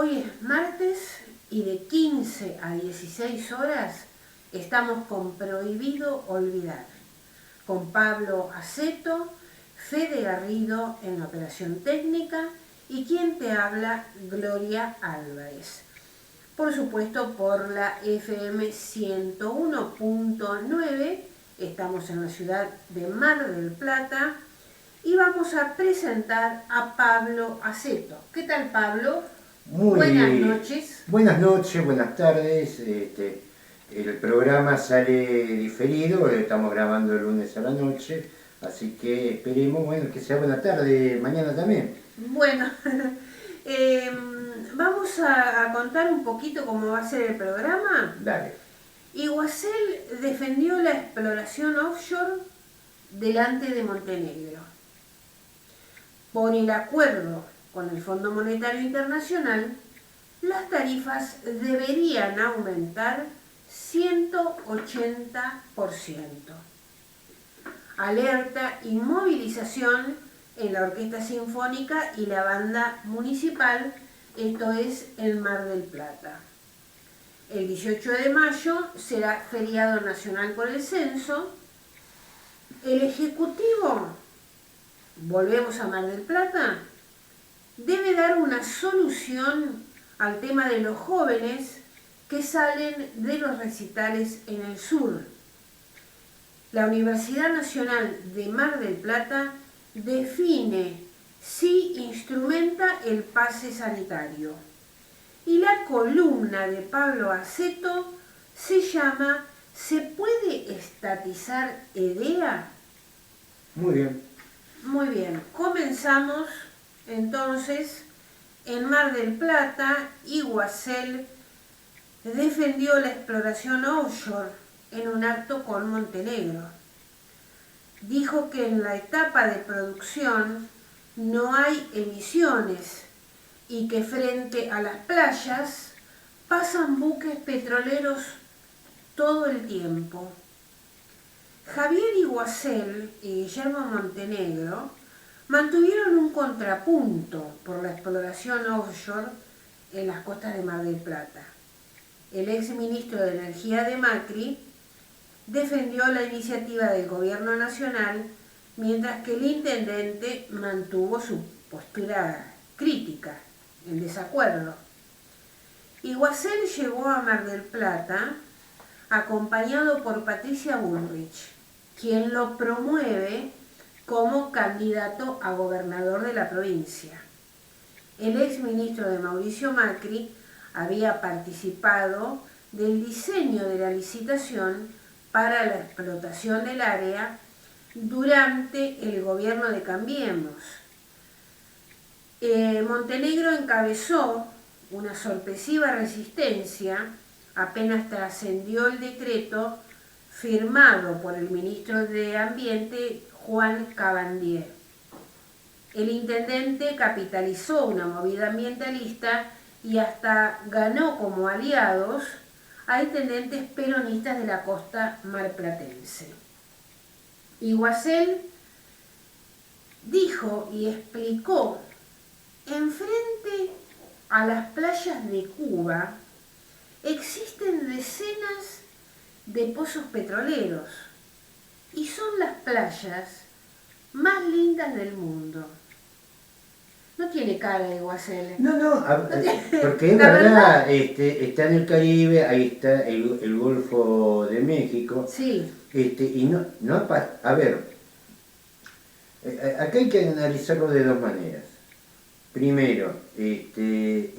Hoy es martes y de 15 a 16 horas estamos con Prohibido Olvidar, con Pablo Aceto, Fede Garrido en la operación técnica y quien te habla, Gloria Álvarez. Por supuesto por la FM 101.9, estamos en la ciudad de Mar del Plata y vamos a presentar a Pablo Aceto. ¿Qué tal, Pablo? Buenas noches. Buenas noches, buenas tardes. El programa sale diferido, estamos grabando el lunes a la noche, así que esperemos que sea buena tarde mañana también. Bueno, vamos a contar un poquito cómo va a ser el programa. Dale. Iguazel defendió la exploración offshore delante de Montenegro. Por el acuerdo con el Fondo Monetario Internacional, las tarifas deberían aumentar 180%. Alerta y movilización en la Orquesta Sinfónica y la Banda Municipal, esto es en Mar del Plata. El 18 de mayo será feriado nacional por el censo. El Ejecutivo, volvemos a Mar del Plata, debe dar una solución al tema de los jóvenes que salen de los recitales en el sur. La Universidad Nacional de Mar del Plata define si instrumenta el pase sanitario. Y la columna de Pablo Aceto se llama ¿Se puede estatizar EDEA? Muy bien. Muy bien, comenzamos entonces. En Mar del Plata, Iguazel defendió la exploración offshore en un acto con Montenegro. Dijo que en la etapa de producción no hay emisiones y que frente a las playas pasan buques petroleros todo el tiempo. Javier Iguazel y Guillermo Montenegro mantuvieron un contrapunto por la exploración offshore en las costas de Mar del Plata. El ex ministro de Energía de Macri defendió la iniciativa del gobierno nacional, mientras que el intendente mantuvo su postura crítica, en desacuerdo. Iguazel llegó a Mar del Plata acompañado por Patricia Bullrich, quien lo promueve como candidato a gobernador de la provincia. El ex ministro de Mauricio Macri había participado del diseño de la licitación para la explotación del área durante el gobierno de Cambiemos. Montenegro encabezó una sorpresiva resistencia apenas trascendió el decreto firmado por el ministro de Ambiente, Juan Cabandier. El intendente capitalizó una movida ambientalista y hasta ganó como aliados a intendentes peronistas de la costa marplatense. Iguazel dijo y explicó: enfrente a las playas de Cuba existen decenas de pozos petroleros y son las playas más lindas del mundo. No tiene cara de Iguazel. No, porque es verdad, está en el Caribe, ahí está el Golfo de México. Sí. Y a ver, acá hay que analizarlo de dos maneras. Primero, es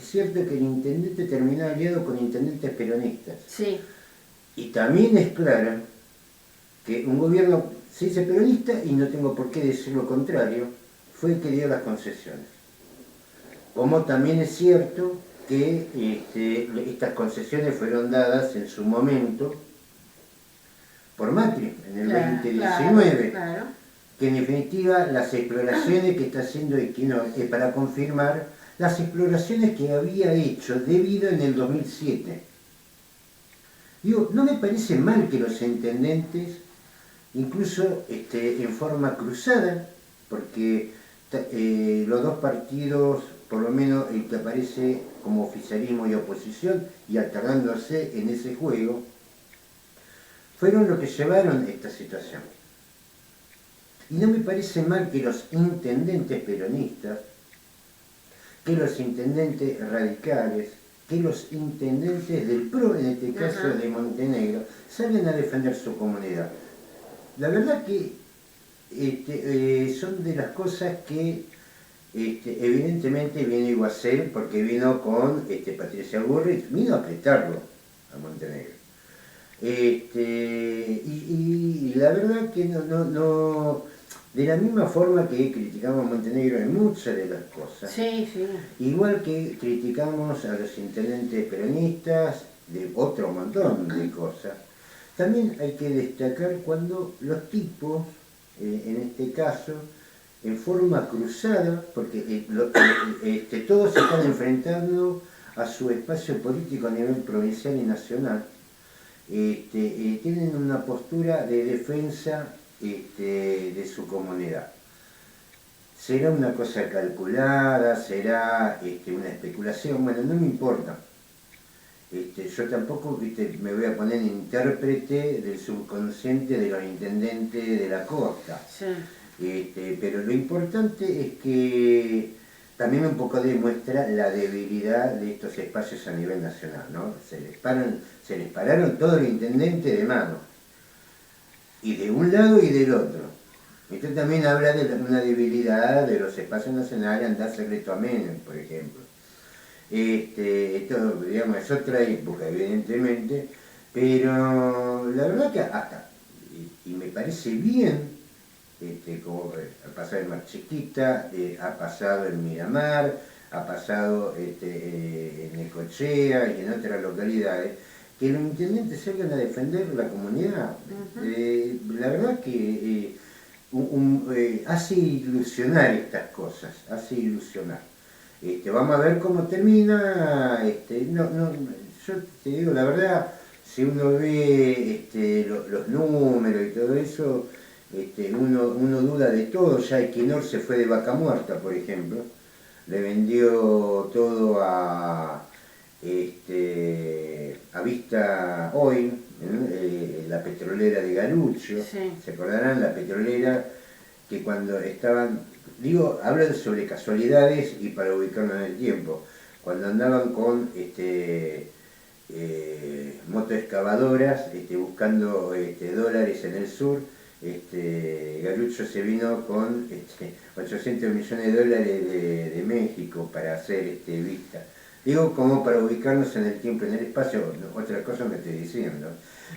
cierto que el intendente terminó aliado con intendentes peronistas. Sí. Y también es claro que un gobierno se dice peronista, y no tengo por qué decir lo contrario, fue el que dio las concesiones. Como también es cierto que estas concesiones fueron dadas en su momento por Macri, en el 2019. Claro. Que en definitiva las exploraciones que está haciendo, para confirmar las exploraciones que había hecho debido en el 2007. Digo, no me parece mal que los intendentes, incluso en forma cruzada, porque los dos partidos por lo menos el que aparece como oficialismo y oposición y alternándose en ese juego, fueron los que llevaron esta situación. Y no me parece mal que los intendentes peronistas, que los intendentes radicales, que los intendentes del PRO, en este caso de Montenegro, salgan a defender su comunidad. La verdad que son de las cosas que evidentemente viene Iguacel, porque vino con Patricia Bullrich, vino a apretarlo a Montenegro. Y la verdad que no, de la misma forma que criticamos a Montenegro en muchas de las cosas, sí, sí. Igual que criticamos a los intendentes peronistas de otro montón de cosas, también hay que destacar cuando los tipos, en este caso, en forma cruzada, porque todos se están enfrentando a su espacio político a nivel provincial y nacional, tienen una postura de defensa de su comunidad. ¿Será una cosa calculada? ¿Será una especulación? Bueno, no me importa. Yo tampoco me voy a poner intérprete del subconsciente de los intendentes de la costa. Sí. Pero lo importante es que también un poco demuestra la debilidad de estos espacios a nivel nacional, ¿no? Se les pararon todos los intendentes de mano, y de un lado y del otro. Esto también habla de una debilidad de los espacios nacionales, andar secreto a Menem, por ejemplo. Esto, digamos, es otra época, evidentemente, pero la verdad que hasta, y me parece bien, como ha pasado en Mar Chiquita, ha pasado en Miramar, ha pasado en Necochea y en otras localidades, que los intendentes salgan a defender la comunidad. La verdad que hace ilusionar estas cosas, hace ilusionar. Vamos a ver cómo termina. Yo te digo la verdad, si uno ve los números y todo eso, uno duda de todo. Ya Equinor se fue de vaca muerta, por ejemplo, le vendió todo a Vista Oil, la petrolera de Galucho. Sí. Se acordarán, la petrolera que cuando estaban, hablan sobre casualidades y para ubicarnos en el tiempo, cuando andaban con motoexcavadoras buscando dólares en el sur, Galucho se vino con 800 millones de dólares de México para hacer Vista. Digo como para ubicarnos en el tiempo y en el espacio, otra cosa me estoy diciendo.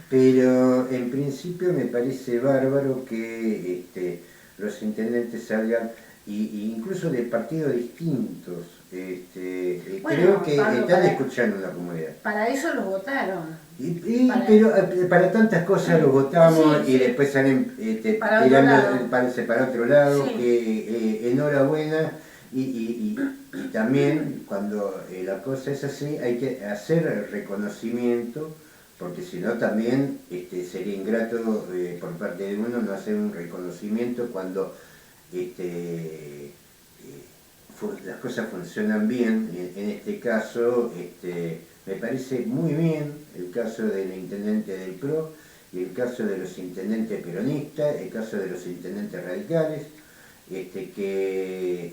Pero en principio me parece bárbaro que los intendentes salgan, incluso de partidos distintos. Creo que están escuchando una comunidad. Para eso los votaron. Pero para tantas cosas los votamos, sí, y después salen para otro lado, sí. Que enhorabuena. Y también cuando la cosa es así hay que hacer el reconocimiento, porque si no también sería ingrato por parte de uno no hacer un reconocimiento cuando las cosas funcionan bien. En este caso me parece muy bien el caso del intendente del PRO y el caso de los intendentes peronistas, el caso de los intendentes radicales, que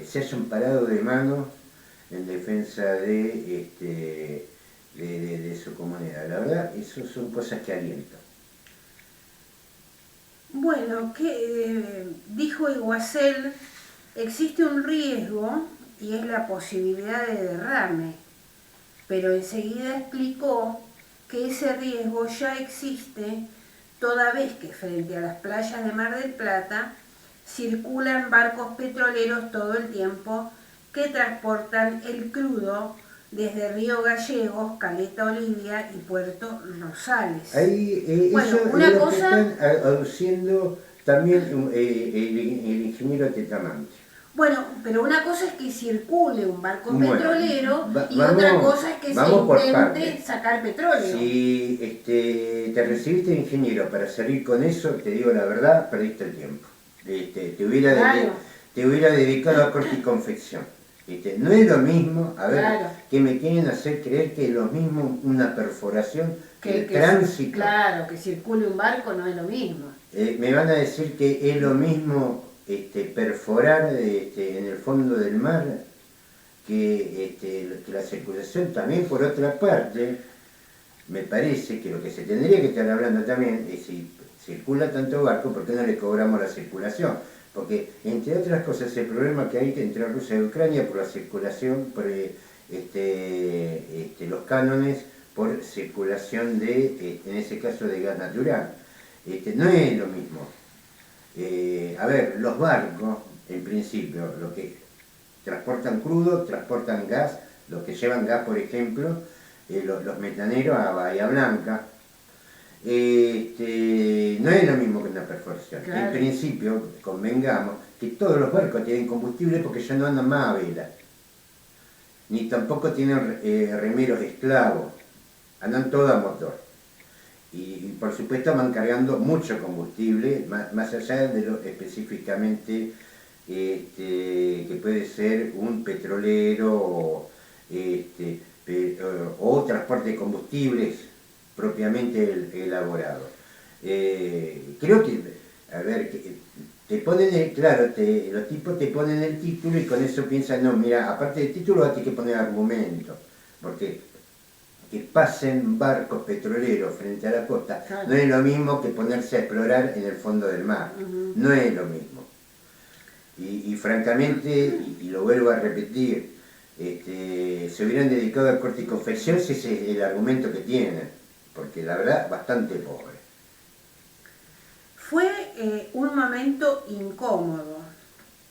se hayan parado de manos en defensa de su comunidad. La verdad, eso son cosas que alientan. Bueno, dijo Iguacel, existe un riesgo y es la posibilidad de derrame, pero enseguida explicó que ese riesgo ya existe toda vez que frente a las playas de Mar del Plata circulan barcos petroleros todo el tiempo que transportan el crudo desde Río Gallegos, Caleta Olivia y Puerto Rosales. Ahí, bueno, eso una es lo cosa que están aduciendo también el ingeniero Tetamante. Bueno, pero una cosa es que circule un barco petrolero y vamos, otra cosa es que se intente sacar petróleo. Si te recibiste de ingeniero para salir con eso, te digo la verdad, perdiste el tiempo. Te hubiera dedicado a corte y confección. No es lo mismo, a ver, Claro. que me quieren hacer creer que es lo mismo una perforación que el Que tránsito. claro, que circule un barco no es lo mismo. Me van a decir que es lo mismo perforar en el fondo del mar que la circulación. También, por otra parte, me parece que lo que se tendría que estar hablando también es si circula tanto barco, ¿por qué no le cobramos la circulación? Porque, entre otras cosas, el problema que hay entre Rusia y Ucrania por la circulación, por los cánones, por circulación de, en ese caso, de gas natural. No es lo mismo. A ver, los barcos, en principio, lo que transportan crudo, transportan gas, los que llevan gas, por ejemplo, los metaneros a Bahía Blanca. No es lo mismo que una perforación. Claro. En principio, convengamos que todos los barcos tienen combustible porque ya no andan más a vela. Ni tampoco tienen remeros esclavos. Andan todos a motor. Y por supuesto van cargando mucho combustible, más allá de lo específicamente que puede ser un petrolero o transporte de combustibles propiamente elaborado. Creo que, a ver, te ponen, claro, los tipos te ponen el título y con eso piensan, no, mira, aparte del título vas a tener que poner argumento, porque que pasen barcos petroleros frente a la costa, claro, no es lo mismo que ponerse a explorar en el fondo del mar, no es lo mismo. Y francamente, y lo vuelvo a repetir, se hubieran dedicado a corte y confección si ese es el argumento que tienen, porque la verdad, bastante pobre. Fue un momento incómodo.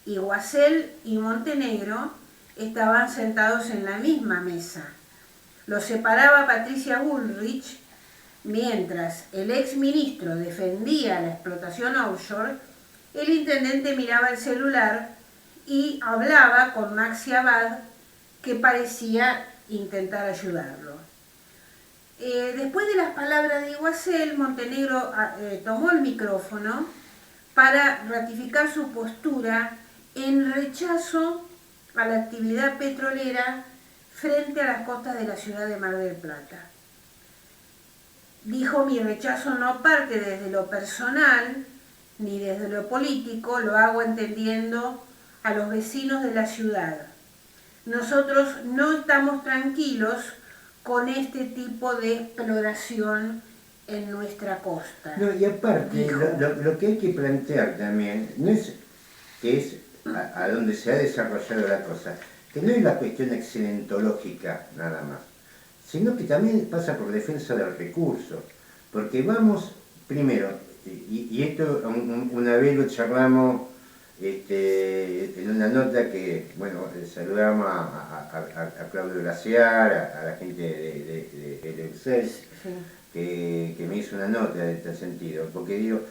Iguacel y Montenegro estaban sentados en la misma mesa. Los separaba Patricia Bullrich, mientras el ex ministro defendía la explotación offshore, el intendente miraba el celular y hablaba con Maxi Abad, que parecía intentar ayudarlo. Después de las palabras de Iguacel, Montenegro tomó el micrófono para ratificar su postura en rechazo a la actividad petrolera frente a las costas de la ciudad de Mar del Plata. Dijo: mi rechazo no parte desde lo personal ni desde lo político, lo hago entendiendo a los vecinos de la ciudad. Nosotros no estamos tranquilos con este tipo de exploración en nuestra costa. No, y aparte, lo que hay que plantear también, no es que es a donde se ha desarrollado la cosa, que no es la cuestión accidentológica nada más, sino que también pasa por defensa del recurso, porque vamos, primero, y esto una vez lo charlamos en una nota que, bueno, saludamos a Claudio Glaciar, a la gente de UCES, sí, que me hizo una nota en este sentido, porque digo,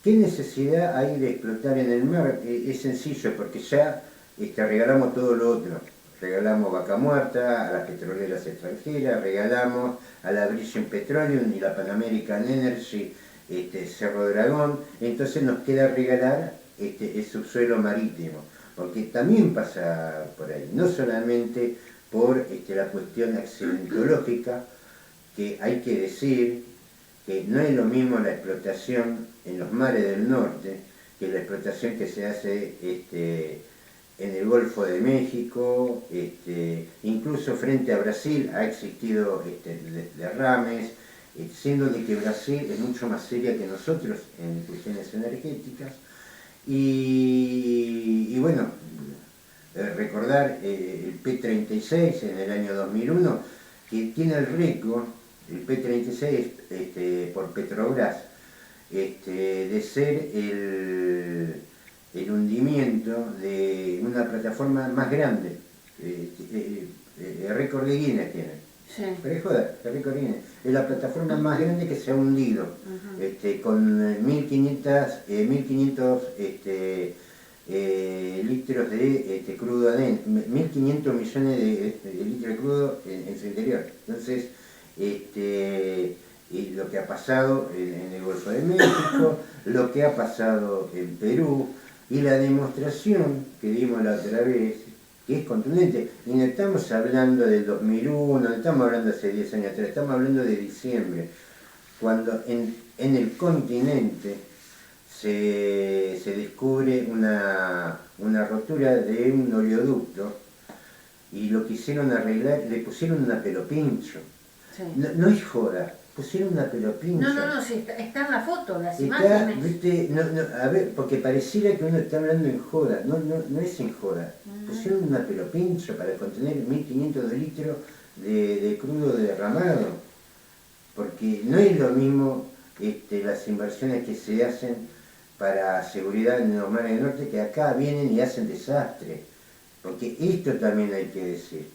¿qué necesidad hay de explotar en el mar? Es sencillo, porque ya regalamos todo lo otro. Regalamos Vaca Muerta a las petroleras extranjeras, regalamos a la British Petroleum y la Pan American Energy Cerro Dragón, entonces nos queda regalar el subsuelo marítimo, porque también pasa por ahí, no solamente por la cuestión accidentológica, que hay que decir que no es lo mismo la explotación en los mares del norte que la explotación que se hace en el Golfo de México, incluso frente a Brasil ha existido derrames, siendo de que Brasil es mucho más seria que nosotros en cuestiones energéticas. Y bueno, recordar el P-36 en el año 2001, que tiene el récord, el P-36 por Petrobras, de ser el hundimiento de una plataforma más grande. El récord de Guinness tiene. Sí. Pero joder, el récord de Guinness es la plataforma más grande que se ha hundido, con 1500 litros de crudo adentro, 1500 millones de litros de crudo en su interior. Entonces, y lo que ha pasado en el Golfo de México, lo que ha pasado en Perú, y la demostración que dimos la otra vez, que es contundente. Y no estamos hablando del 2001, no estamos hablando de hace 10 años atrás, estamos hablando de diciembre, cuando en el continente se descubre una rotura de un oleoducto y lo quisieron arreglar, le pusieron una pelopincho. Sí. No es joda, pusieron una pelopincho. No, sí, está en la foto, las Está, imágenes. ¿viste? A ver, porque pareciera que uno está hablando en joda, no es en joda. Pusieron una pelopincho para contener 1500 litros de crudo derramado, porque no es lo mismo las inversiones que se hacen para seguridad en los mares del norte, que acá vienen y hacen desastre, porque esto también hay que decir,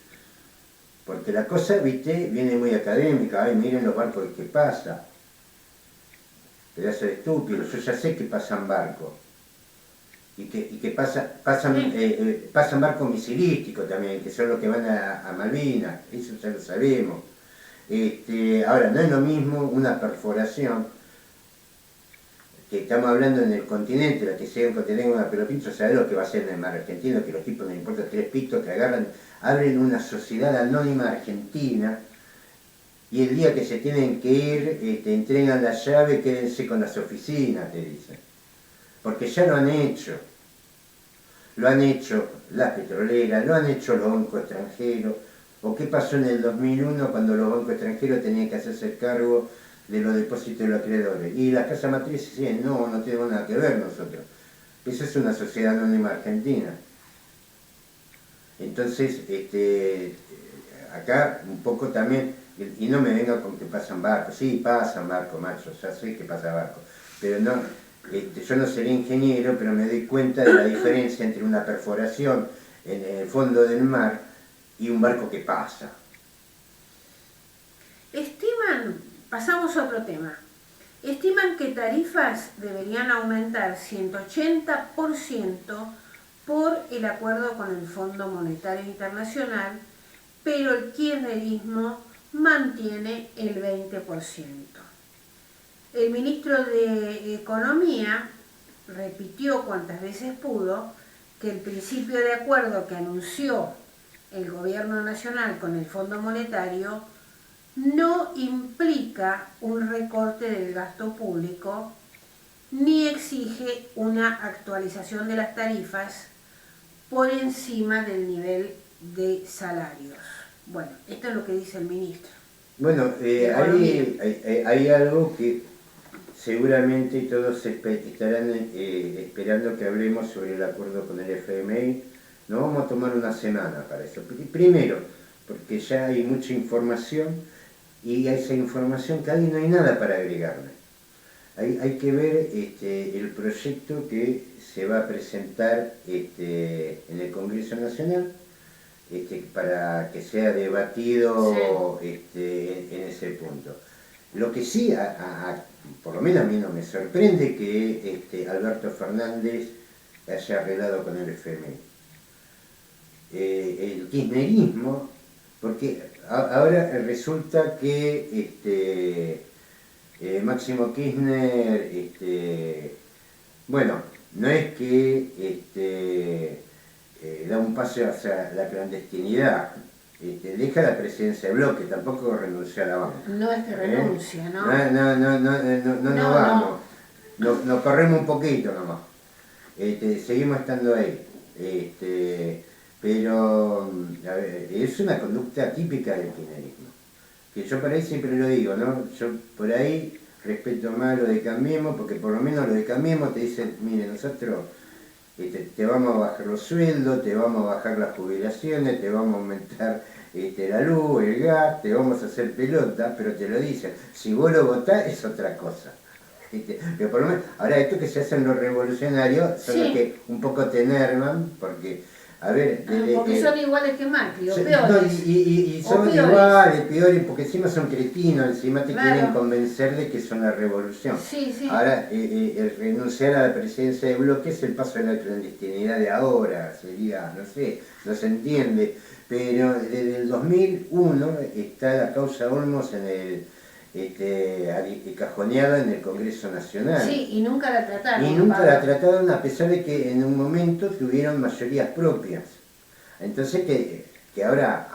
porque la cosa, viste, viene muy académica. Ay, miren los barcos que pasa, pedazo de estúpido. Yo ya sé que pasan barcos y que pasan barcos misilísticos también, que son los que van a Malvinas, eso ya lo sabemos. Ahora, no es lo mismo una perforación, que estamos hablando en el continente, la que sea que tenga una pelopincho, ¿sabes lo que va a hacer en el mar argentino? Que los tipos, no importa, 3 pitos, que agarran, abren una sociedad anónima argentina, y el día que se tienen que ir, te entregan la llave, quédense con las oficinas, te dicen. Porque ya lo han hecho. Lo han hecho las petroleras, lo han hecho los bancos extranjeros. ¿O qué pasó en el 2001 cuando los bancos extranjeros tenían que hacerse cargo de los depósitos de los acreedores? Y las casas matrices decían, no tenemos nada que ver nosotros. Eso es una sociedad anónima argentina. Entonces, acá un poco también, y no me vengan con que pasan barcos. Sí, pasan barcos, macho, ya sé que pasa barcos. Pero no, yo no seré ingeniero, pero me doy cuenta de la diferencia entre una perforación en el fondo del mar y un barco que pasa. Pasamos a otro tema. Estiman que tarifas deberían aumentar 180% por el acuerdo con el Fondo Monetario Internacional, pero el kirchnerismo mantiene el 20%. El ministro de Economía repitió cuantas veces pudo que el principio de acuerdo que anunció el gobierno nacional con el Fondo Monetario no implica un recorte del gasto público ni exige una actualización de las tarifas por encima del nivel de salarios. Bueno, esto es lo que dice el ministro. Bueno, hay algo que seguramente todos estarán esperando que hablemos sobre el acuerdo con el FMI. Nos vamos a tomar una semana para eso. Primero, porque ya hay mucha información y a esa información que no hay nada para agregarle. Hay que ver el proyecto que se va a presentar en el Congreso Nacional para que sea debatido en ese punto. Lo que sí, por lo menos a mí no me sorprende que Alberto Fernández haya arreglado con el FMI. El kirchnerismo, porque ahora resulta que Máximo Kirchner, bueno, no es que da un paso hacia la clandestinidad, deja la presidencia de bloque, tampoco renuncia a la banca. No es que renuncia, ¿no? No vamos, nos corremos un poquito nomás, seguimos estando ahí, pero a ver, es una conducta típica del kirchnerismo, que yo por ahí siempre lo digo, ¿no? Yo por ahí respeto más lo de Cambiemos, porque por lo menos lo de Cambiemos te dicen, mire, nosotros te vamos a bajar los sueldos, te vamos a bajar las jubilaciones, te vamos a aumentar la luz, el gas, te vamos a hacer pelota, pero te lo dicen. Si vos lo votás es otra cosa. Pero por lo menos, ahora esto que se hacen los revolucionarios son los que un poco te enervan, porque, a ver... porque son iguales que Macri, o peores. No, y son iguales, peores, porque encima son cretinos, encima te quieren convencer de que son la revolución. Ahora, el renunciar a la presidencia de bloque es el paso de la clandestinidad de ahora, sería, no sé, no se entiende. Pero desde el 2001 está la causa Olmos en el... cajoneada en el Congreso Nacional. Sí, y nunca la trataron. Y nunca la trataron, a pesar de que en un momento tuvieron mayorías propias. Entonces que ahora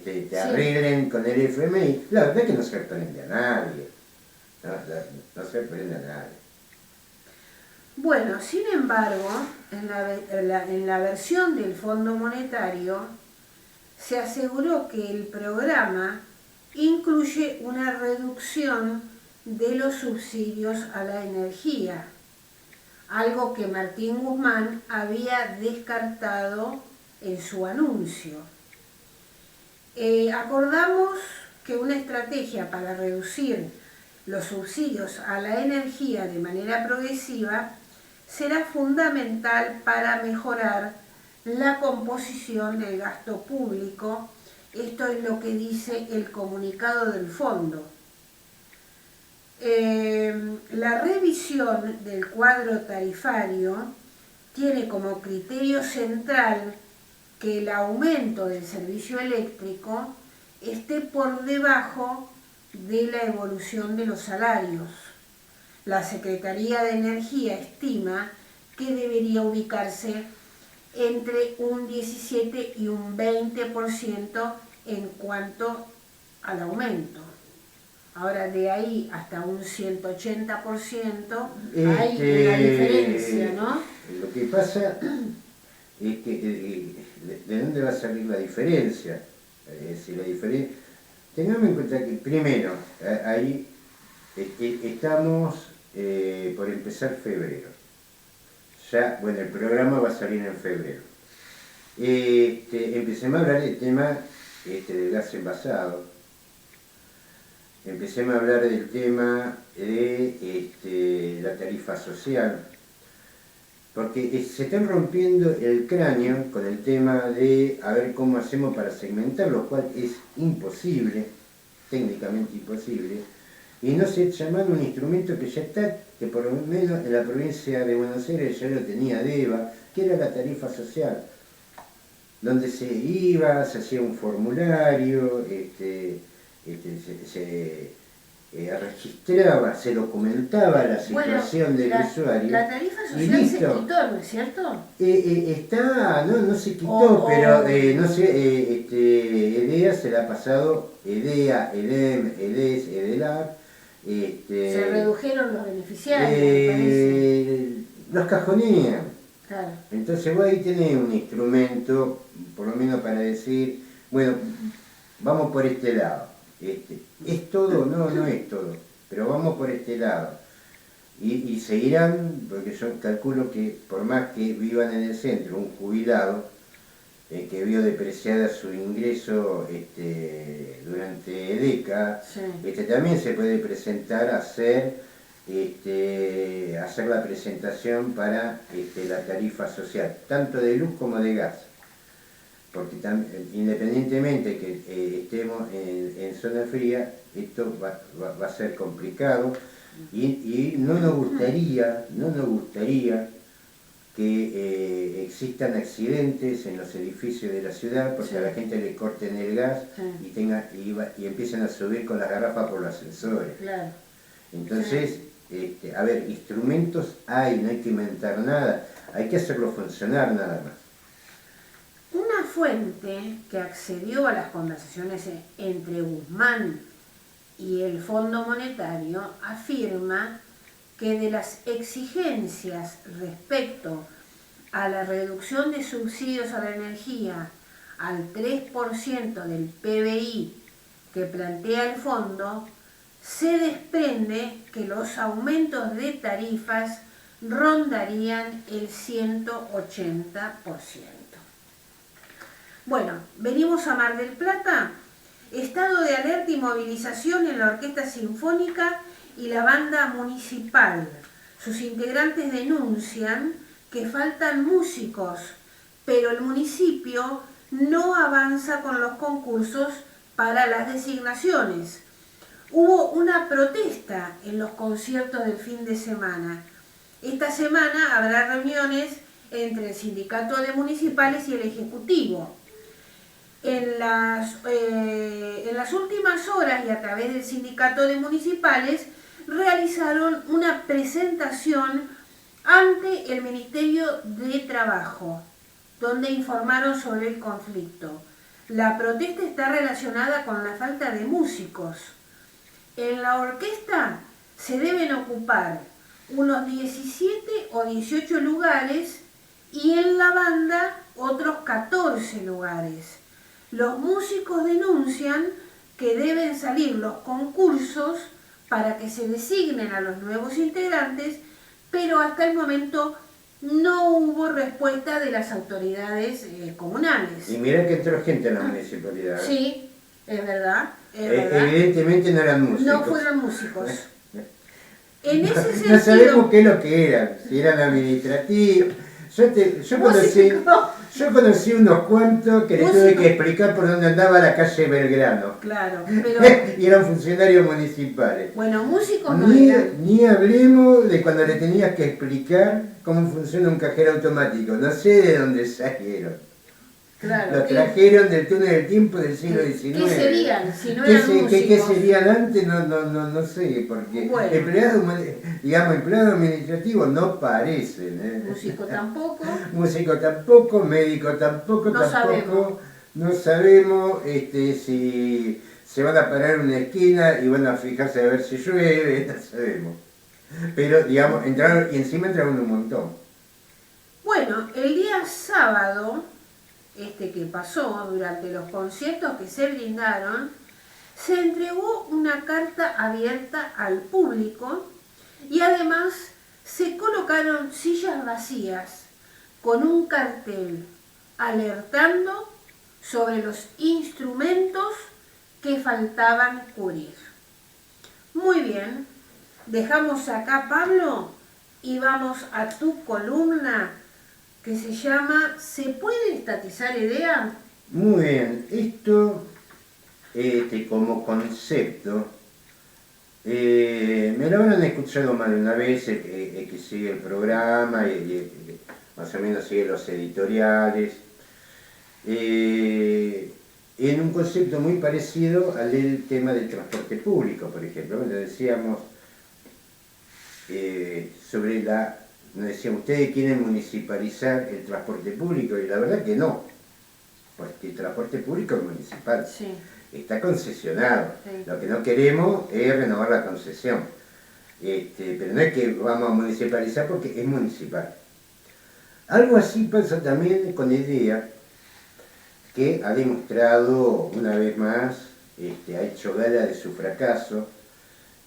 te arreglen con el FMI, la verdad es que no sorprende a nadie. No sorprende a nadie. Bueno, sin embargo, en la versión del Fondo Monetario se aseguró que el programa incluye una reducción de los subsidios a la energía, algo que Martín Guzmán había descartado en su anuncio. Acordamos que una estrategia para reducir los subsidios a la energía de manera progresiva será fundamental para mejorar la composición del gasto público. Esto es lo que dice el comunicado del fondo. La revisión del cuadro tarifario tiene como criterio central que el aumento del servicio eléctrico esté por debajo de la evolución de los salarios. La Secretaría de Energía estima que debería ubicarse entre un 17 y un 20% en cuanto al aumento. Ahora, de ahí hasta un 180% hay una diferencia, ¿no? Lo que pasa es que ¿de dónde va a salir la diferencia? Tengamos en cuenta que primero, ahí estamos por empezar febrero. Ya, bueno, el programa va a salir en febrero. Empecemos a hablar del tema del gas envasado. Empecemos a hablar del tema de la tarifa social. Porque se están rompiendo el cráneo con el tema de a ver cómo hacemos para segmentar, lo cual es imposible, técnicamente imposible, y no se llama un instrumento que ya está, que por lo menos en la provincia de Buenos Aires ya lo tenía DEVA, que era la tarifa social, donde se iba, se hacía un formulario, se registraba, se documentaba la situación del usuario. La tarifa social se quitó, ¿no es cierto? No se quitó, pero no sé, EDEA se la ha pasado, EDEA, EDEM, EDES, EDELAR. Se redujeron los beneficiarios, me parece. Los cajonean. Claro. Entonces vos ahí tenés un instrumento, por lo menos para decir, bueno, vamos por este lado. ¿Es todo? No es todo, pero vamos por este lado. Y seguirán, porque yo calculo que por más que vivan en el centro, un jubilado que vio depreciada su ingreso durante décadas, sí, también se puede presentar a hacer la presentación para la tarifa social, tanto de luz como de gas. Porque independientemente que estemos en zona fría, esto va a ser complicado y no nos gustaría que existan accidentes en los edificios de la ciudad porque a la gente le corten el gas y empiecen a subir con las garrafas por los ascensores. Claro. Entonces, a ver, instrumentos hay, no hay que inventar nada, hay que hacerlo funcionar nada más. Una fuente que accedió a las conversaciones entre Guzmán y el Fondo Monetario afirma que de las exigencias respecto a la reducción de subsidios a la energía al 3% del PBI que plantea el fondo, se desprende que los aumentos de tarifas rondarían el 180%. Bueno, venimos a Mar del Plata. Estado de alerta y movilización en la Orquesta Sinfónica y la Banda Municipal. Sus integrantes denuncian que faltan músicos, pero el municipio no avanza con los concursos para las designaciones. Hubo una protesta en los conciertos del fin de semana. Esta semana habrá reuniones entre el sindicato de municipales y el ejecutivo. En las últimas horas y a través del sindicato de municipales realizaron una presentación ante el Ministerio de Trabajo. donde informaron sobre el conflicto. La protesta está relacionada con la falta de músicos. En la orquesta se deben ocupar unos 17 o 18 lugares y en la banda otros 14 lugares. Los músicos denuncian que deben salir los concursos para que se designen a los nuevos integrantes, pero hasta el momento no hubo respuesta de las autoridades comunales. Y mira que entró gente en la municipalidad. Sí, es verdad. Es verdad. Evidentemente no eran músicos. No fueron músicos. En ese sentido, no sabemos qué es lo que eran, si eran administrativos. Yo conocí unos cuantos que les tuve que explicar por dónde andaba la calle Belgrano. Claro, pero... y eran funcionarios municipales. Bueno, músicos no eran. Ni hablemos de cuando le tenías que explicar cómo funciona un cajero automático. No sé de dónde salieron. Claro, lo trajeron del túnel del tiempo del siglo XIX. ¿Qué serían si no eran músicos? ¿Qué serían antes? No sé, porque bueno, empleados administrativos no parecen. Músico tampoco. Músico tampoco, médico tampoco, no sabemos si se van a parar en una esquina y van a fijarse a ver si llueve, no sabemos. Pero, digamos, entraron y encima entraron un montón. Bueno, el día sábado, que pasó durante los conciertos que se brindaron, se entregó una carta abierta al público y además se colocaron sillas vacías con un cartel alertando sobre los instrumentos que faltaban cubrir. Muy bien, dejamos acá, Pablo, y vamos a tu columna que se llama ¿Se puede estatizar EDEA? Muy bien, esto como concepto, me lo habrán escuchado más de una vez, que sigue el programa y más o menos sigue los editoriales, en un concepto muy parecido al del tema del transporte público, por ejemplo. Bueno, decíamos sobre nos decían, ¿ustedes quieren municipalizar el transporte público? Y la verdad que no, porque el transporte público es municipal, sí, está concesionado. Sí. Lo que no queremos es renovar la concesión. Pero no es que vamos a municipalizar porque es municipal. Algo así pasa también con EDEA, que ha demostrado una vez más, ha hecho gala de su fracaso.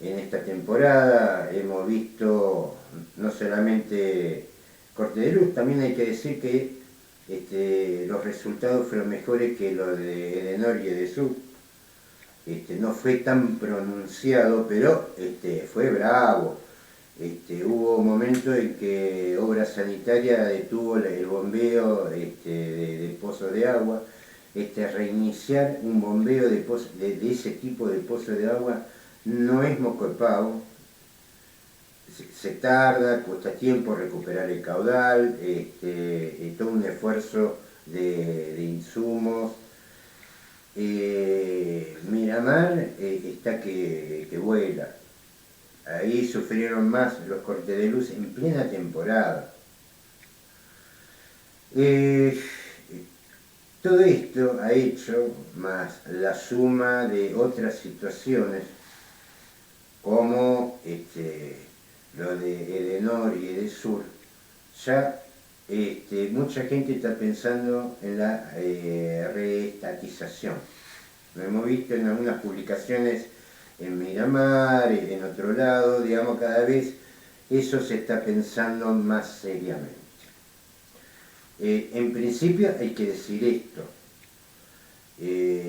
En esta temporada hemos visto no solamente corte de luz, también hay que decir que los resultados fueron mejores que los de Edenor y Edesur. No fue tan pronunciado, pero fue bravo. Hubo momentos en que Obra Sanitaria detuvo el bombeo de pozos de agua. Reiniciar un bombeo de ese tipo de pozo de agua no es moco de pavo, se tarda, cuesta tiempo recuperar el caudal, todo un esfuerzo de insumos. Miramar está que vuela, ahí sufrieron más los cortes de luz en plena temporada. Todo esto ha hecho, más la suma de otras situaciones, como lo de Edenor y Edesur, ya mucha gente está pensando en la reestatización. Lo hemos visto en algunas publicaciones en Miramar, en otro lado, digamos, cada vez eso se está pensando más seriamente. En principio hay que decir esto,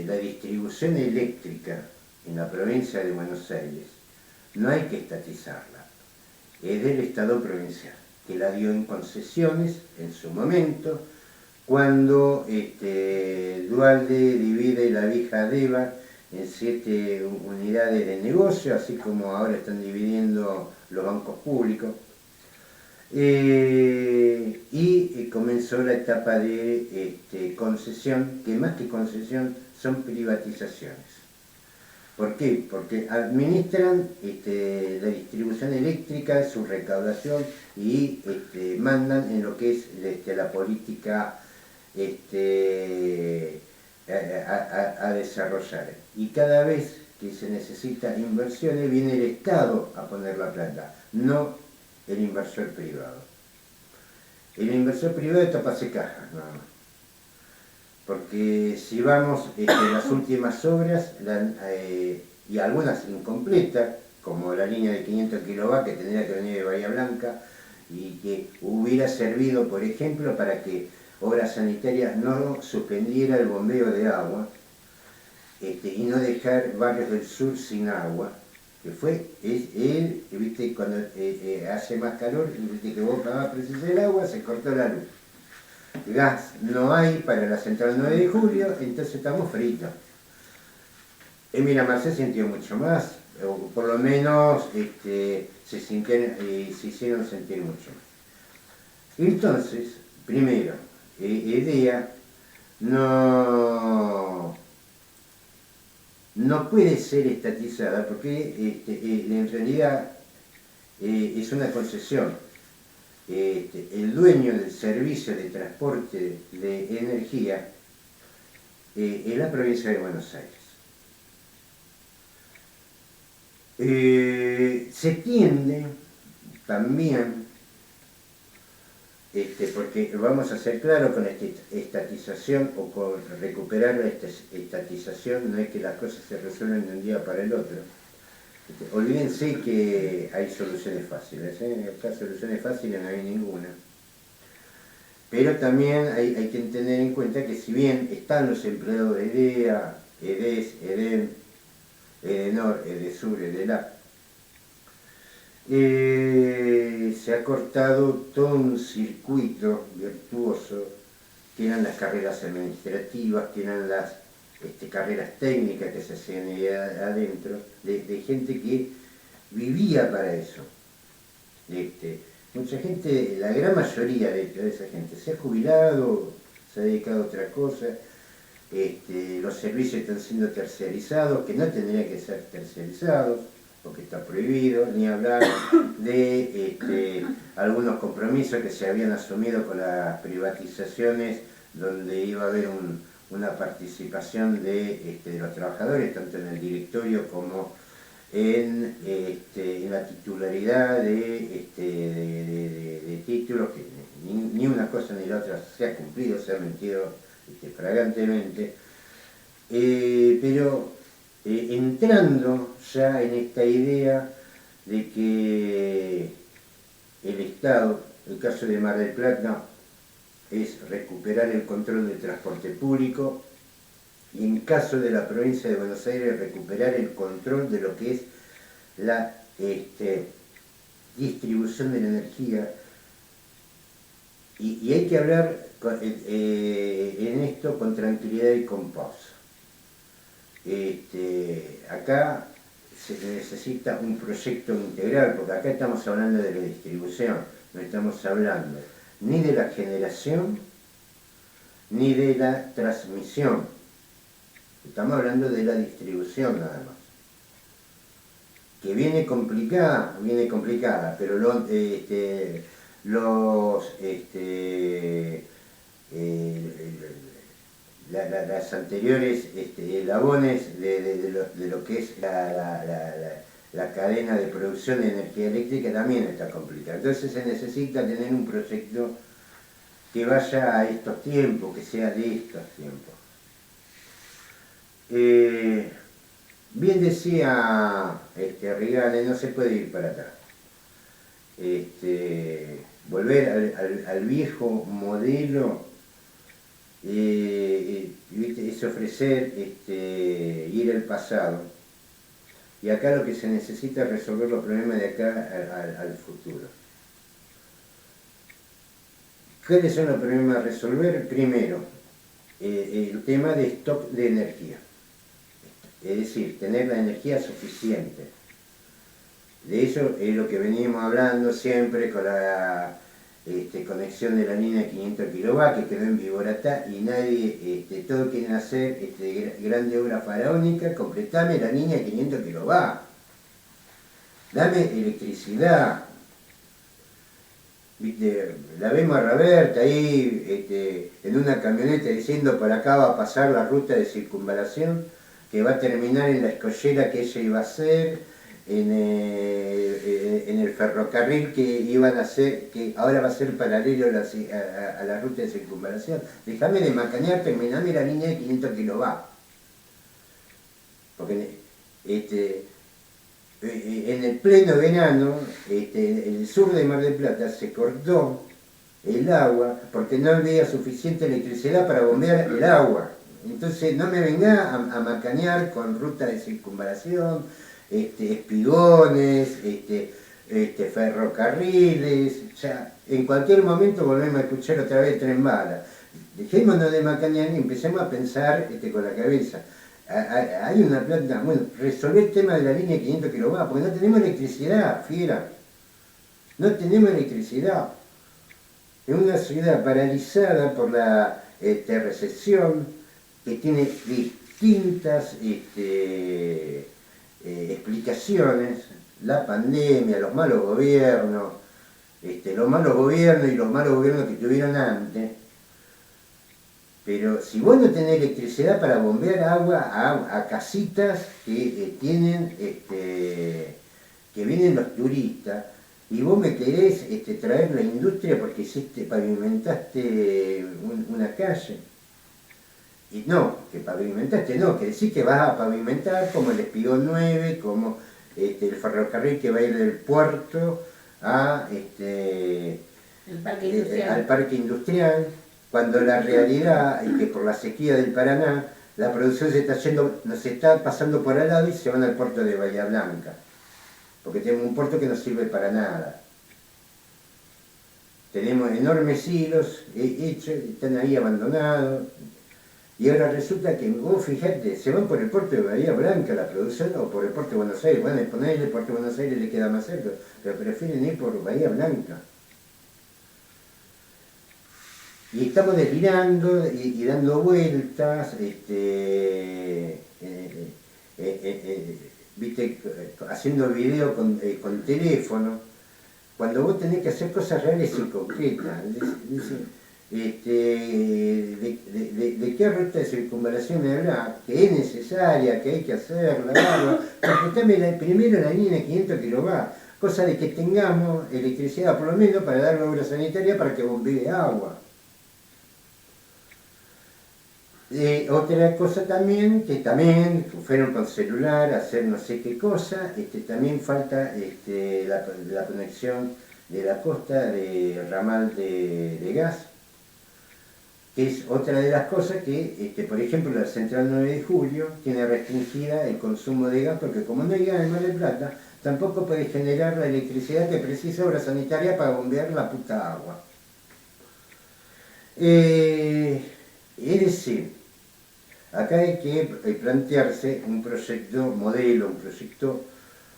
la distribución eléctrica en la provincia de Buenos Aires no hay que estatizarla, es del Estado provincial, que la dio en concesiones en su momento, cuando Duhalde divide la vieja Deva en 7 unidades de negocio, así como ahora están dividiendo los bancos públicos, y comenzó la etapa de concesión, que más que concesión son privatizaciones. ¿Por qué? Porque administran la distribución eléctrica, su recaudación y mandan en lo que es la política a desarrollar. Y cada vez que se necesita inversiones viene el Estado a poner la plata, no el inversor privado. El inversor privado tapase cajas, nada más. Porque si vamos las últimas obras, y algunas incompletas, como la línea de 500 kW que tendría que venir de Bahía Blanca, y que hubiera servido, por ejemplo, para que Obras Sanitarias no suspendiera el bombeo de agua, y no dejar barrios del sur sin agua, que viste, cuando hace más calor, viste que vos vas a precisar el agua, se cortó la luz. Gas no hay para la central 9 de julio, entonces estamos fritos. En Miramar se sintió mucho más, o por lo menos se hicieron sentir mucho más. Entonces, primero, EDEA no puede ser estatizada porque en realidad es una concesión. El dueño del servicio de transporte de energía es la provincia de Buenos Aires. Se tiende también, porque vamos a ser claros con esta estatización o con recuperar la estatización, no es que las cosas se resuelven de un día para el otro. Olvídense que hay soluciones fáciles, acá soluciones fáciles no hay ninguna. Pero también hay que tener en cuenta que si bien están los empleados de EDEA, EDES, EDEM, EDENOR, EDESUR, EDELAP, se ha cortado todo un circuito virtuoso, que eran las carreras administrativas, que eran las carreras técnicas que se hacían ahí adentro, de gente que vivía para eso. Mucha gente, la gran mayoría de esa gente se ha jubilado, se ha dedicado a otra cosa, los servicios están siendo terciarizados, que no tendrían que ser terciarizados, porque está prohibido, ni hablar de algunos compromisos que se habían asumido con las privatizaciones, donde iba a haber una participación de los trabajadores, tanto en el directorio como en la titularidad de títulos, que ni una cosa ni la otra se ha cumplido, se ha mentido fragantemente, pero entrando ya en esta idea de que el Estado, el caso de Mar del Plata, es recuperar el control del transporte público, y en caso de la provincia de Buenos Aires recuperar el control de lo que es la distribución de la energía. Y hay que hablar en esto con tranquilidad y con pausa. Acá se necesita un proyecto integral, porque acá estamos hablando de la distribución, no estamos hablando ni de la generación ni de la transmisión. Estamos hablando de la distribución nada más. Que viene complicada, pero las anteriores eslabones de lo que es la cadena de producción de energía eléctrica también está complicada. Entonces se necesita tener un proyecto que vaya a estos tiempos, que sea de estos tiempos. Bien decía Rigale, no se puede ir para atrás. Volver al viejo modelo es ofrecer ir al pasado. Y acá lo que se necesita es resolver los problemas de acá al futuro. ¿Cuáles son los problemas a resolver? Primero, el tema de stock de energía. Es decir, tener la energía suficiente. De eso es lo que venimos hablando siempre con la conexión de la línea de 500 kW que quedó en Viboratá, y nadie, todos quieren hacer grande obra faraónica. Completame la línea de 500 kW. Dame electricidad. ¿viste? La vemos a Roberta ahí en una camioneta diciendo por acá va a pasar la ruta de circunvalación que va a terminar en la escollera que ella iba a hacer, en el ferrocarril que iban a hacer, que ahora va a ser paralelo a la ruta de circunvalación. Déjame de macanear, terminame la línea de 500 kilovatios. Porque en el pleno verano, en el sur de Mar del Plata se cortó el agua porque no había suficiente electricidad para bombear el agua. Entonces no me venga a macanear con ruta de circunvalación, espigones, ferrocarriles. Ya, en cualquier momento volvemos a escuchar otra vez Tren Bala. Dejémonos de macanear y empecemos a pensar con la cabeza. Hay una planta, bueno, resolver el tema de la línea de 500 kilovatios, porque no tenemos electricidad, fiera. No tenemos electricidad. Es una ciudad paralizada por la recesión, que tiene distintas explicaciones, la pandemia, los malos gobiernos y los malos gobiernos que tuvieron antes. Pero si vos no tenés electricidad para bombear agua a casitas que tienen, que vienen los turistas, y vos me querés traer la industria porque pavimentaste una calle. Y no, que pavimentaste no, que decís que vas a pavimentar como el Espigón 9, como el ferrocarril que va a ir del puerto al parque industrial, cuando la realidad es que por la sequía del Paraná, la producción nos está pasando por al lado y se van al puerto de Bahía Blanca, porque tenemos un puerto que no sirve para nada. Tenemos enormes hilos hechos, están ahí abandonados. Y ahora resulta que vos fijate, se van por el puerto de Bahía Blanca la producción o por el puerto de Buenos Aires. Bueno, ponerle el puerto de Buenos Aires le queda más cerca, pero prefieren ir por Bahía Blanca. Y estamos desvirando y dando vueltas, viste, haciendo video con teléfono, cuando vos tenés que hacer cosas reales y concretas. ¿De qué ruta de circunvalación me habla? Que es necesaria, que hay que hacerla, completame primero la línea de 500 kilovatios, cosa de que tengamos electricidad por lo menos para dar la obra sanitaria para que bombee agua. Otra cosa también, que también fueron con celular a hacer no sé qué cosa, también falta la conexión de la costa de ramal de gas, que es otra de las cosas que, por ejemplo, la Central 9 de Julio tiene restringida el consumo de gas, porque como no hay gas en Mar del Plata, tampoco puede generar la electricidad que precisa obra sanitaria para bombear la puta agua. Es decir, acá hay que plantearse un proyecto modelo,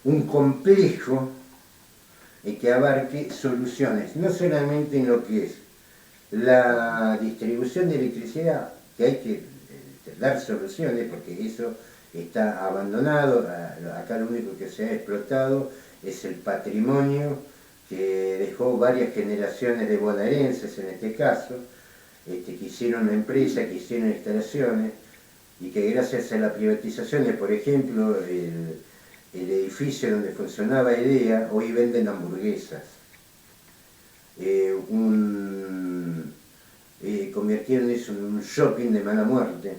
un complejo que abarque soluciones, no solamente en lo que es la distribución de electricidad, que hay que dar soluciones porque eso está abandonado. Acá lo único que se ha explotado es el patrimonio que dejó varias generaciones de bonaerenses en este caso, que hicieron una empresa, que hicieron instalaciones, y que gracias a la privatización de, por ejemplo, el edificio donde funcionaba IDEA, hoy venden hamburguesas. Convirtieron eso en un shopping de mala muerte,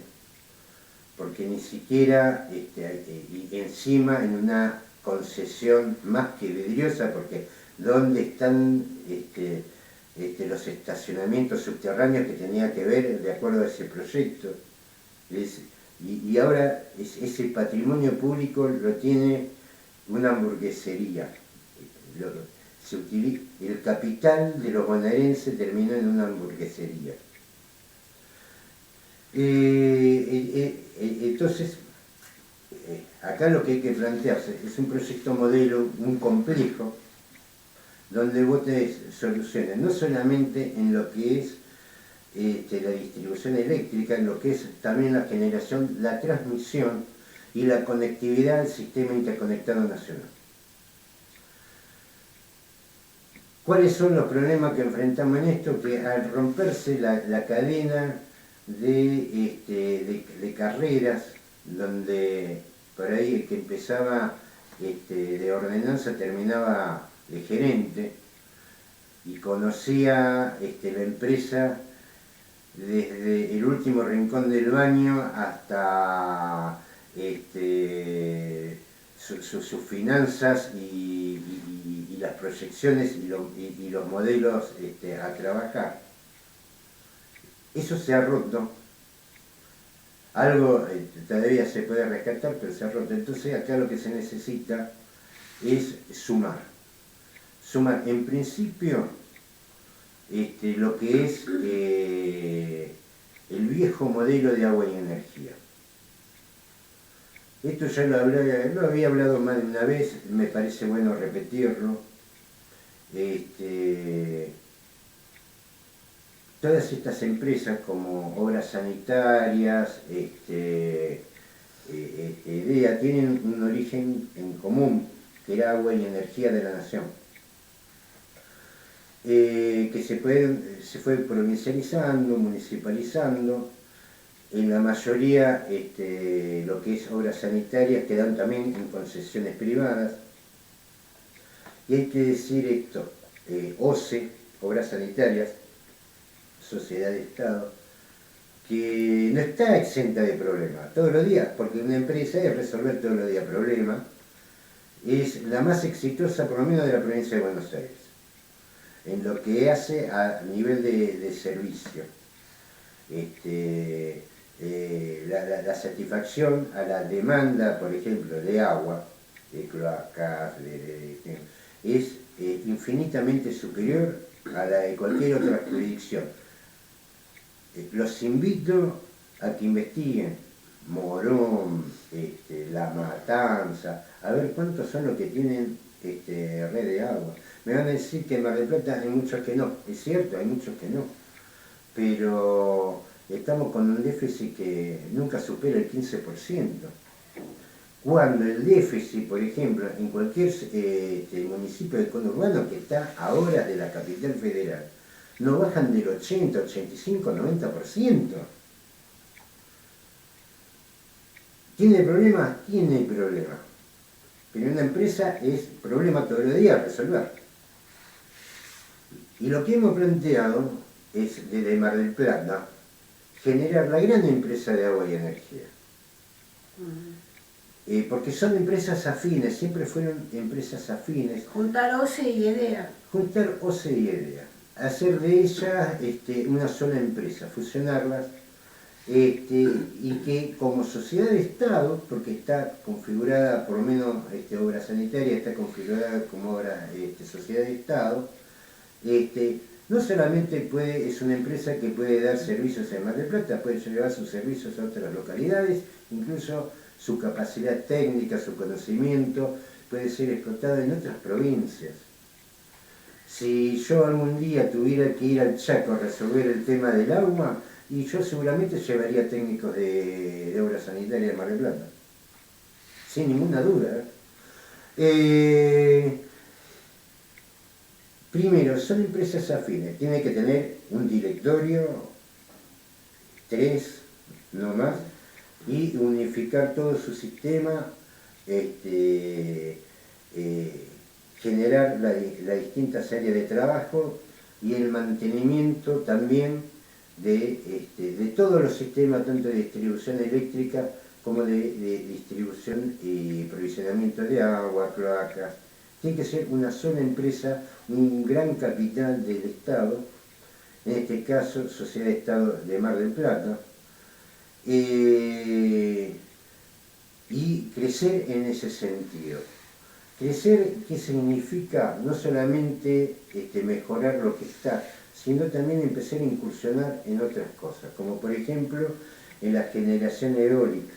porque ni siquiera, y encima en una concesión más que vidriosa, porque ¿dónde están los estacionamientos subterráneos que tenía que ver de acuerdo a ese proyecto? Y ahora ese patrimonio público lo tiene una hamburguesería. El capital de los bonaerenses terminó en una hamburguesería. Entonces, acá lo que hay que plantearse es un proyecto modelo, un complejo, donde vos tenés soluciones, no solamente en lo que es la distribución eléctrica, en lo que es también la generación, la transmisión y la conectividad al sistema interconectado nacional. ¿Cuáles son los problemas que enfrentamos en esto? Que al romperse la cadena de carreras, donde por ahí el que empezaba de ordenanza terminaba de gerente y conocía la empresa desde el último rincón del baño hasta sus finanzas y las proyecciones y los modelos a trabajar. Eso se ha roto. Algo todavía se puede rescatar, pero se ha roto. Entonces acá lo que se necesita es sumar. Sumar en principio lo que es el viejo modelo de agua y energía. Esto ya lo había hablado más de una vez, me parece bueno repetirlo. Todas estas empresas como Obras Sanitarias, EDEA, tienen un origen en común, que era agua y energía de la nación. Que se fue provincializando, municipalizando. En la mayoría lo que es obras sanitarias quedan también en concesiones privadas. Y hay que decir esto, OCE, Obras Sanitarias, Sociedad de Estado, que no está exenta de problemas todos los días, porque una empresa es resolver todos los días problemas, es la más exitosa por lo menos de la provincia de Buenos Aires, en lo que hace a nivel de servicio. La satisfacción a la demanda, por ejemplo, de agua, de cloacas, es infinitamente superior a la de cualquier otra jurisdicción. Los invito a que investiguen Morón, La Matanza, a ver cuántos son los que tienen red de agua. Me van a decir que en Mar del Plata hay muchos que no, es cierto, hay muchos que no, pero estamos con un déficit que nunca supera el 15%. Cuando el déficit, por ejemplo, en cualquier municipio del conurbano que está a horas de la capital federal, no bajan del 80, 85, 90%. ¿Tiene problemas? Tiene problemas. Pero una empresa es problema todos los días resolver. Y lo que hemos planteado es, desde Mar del Plata, generar la gran empresa de agua y energía. Porque son empresas afines, siempre fueron empresas afines. Juntar OCE y EDEA. Juntar OCE y EDEA. Hacer de ellas una sola empresa, fusionarlas, y que como sociedad de Estado, porque está configurada, por lo menos Obra Sanitaria está configurada como sociedad de Estado, no solamente es una empresa que puede dar servicios en Mar del Plata, puede llevar sus servicios a otras localidades, incluso su capacidad técnica, su conocimiento puede ser explotado en otras provincias. Si yo algún día tuviera que ir al Chaco a resolver el tema del agua, y yo seguramente llevaría técnicos de Obra Sanitaria de Mar del Plata, sin ninguna duda. Primero, son empresas afines, tienen que tener un directorio, 3, no más, y unificar todo su sistema, generar las distintas áreas de trabajo y el mantenimiento también de todos los sistemas, tanto de distribución eléctrica como de distribución y provisionamiento de agua, cloacas. Tiene que ser una sola empresa, un gran capital del Estado, en este caso Sociedad de Estado de Mar del Plata, y crecer en ese sentido. Crecer, ¿qué significa? No solamente mejorar lo que está, sino también empezar a incursionar en otras cosas, como por ejemplo en la generación eólica.